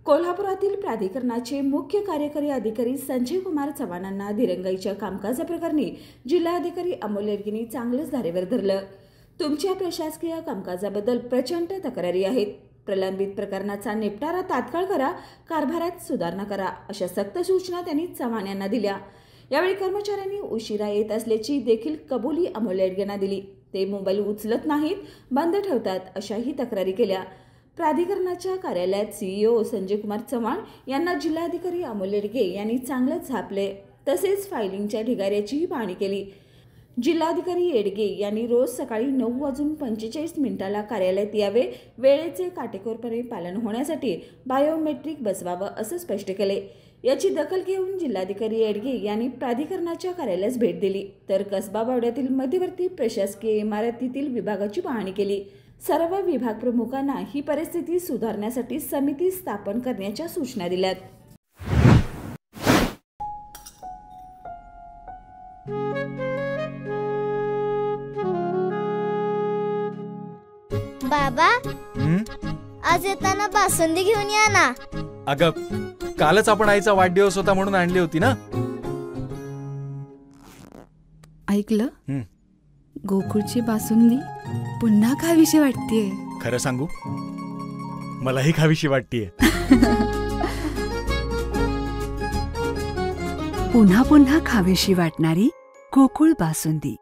कोल्हापुरातील प्राधिकरणाचे मुख्य कार्यकारी अधिकारी संजय कुमार चव्हाणांना दिरंगाईच्या कामकाजाप्रकरणी जिल्हाधिकारी अमोल येडगेंनी चांगलंच धारेवर धरलं. तुमच्या प्रशासकीय कामकाजाबद्दल प्रचंड तक्रारी आहेत. प्रलंबित प्रकरणाचा निपटारा तात्काळ करा, कारभारात सुधारणा करा, अशा सक्त सूचना त्यांनी चव्हाण यांना दिल्या. यावेळी कर्मचाऱ्यांनी उशिरा येत असल्याची देखील कबुली अमोल येडगेंना दिली. ते मोबाईल उचलत नाहीत, बंद ठेवतात, अशाही तक्रारी केल्या. प्राधिकरणाच्या कार्यालयात सीईओ संजय कुमार चव्हाण यांना जिल्हाधिकारी अमोल येडगे यांनी चांगलंच झापले. तसेच फायलिंगच्या ढिगाऱ्याचीही पाहणी केली. जिल्हाधिकारी येडगे यांनी रोज सकाळी 9:45 कार्यालयात यावे, वेळेचे काटेकोरपणे पालन होण्यासाठी बायोमेट्रिक बसवावं असं स्पष्ट केले. याची दखल घेऊन जिल्हाधिकारी येडगे यांनी प्राधिकरणाच्या कार्यालयास भेट दिली, तर कसबा बावड्यातील मध्यवर्ती प्रशासकीय इमारतीतील विभागाची पाहणी केली. सर्व विभाग प्रमुखांना ही परिस्थिती सुधारण्यासाठी समिती स्थापन करण्याच्या सूचना दिल्यात. बाबा, आज येताना बासुंदी घेऊन या ना. अगं, कालच आपण आईचा वाढदिवस होता म्हणून आणली होती ना. ऐकलं, गोकुळची बासुंदी पुन्हा खावीशी वाटतेय. खरं सांगू, मलाही खावीशी वाटतेय. पुन्हा पुन्हा खावीशी वाटणारी गोकुळ बासुंदी.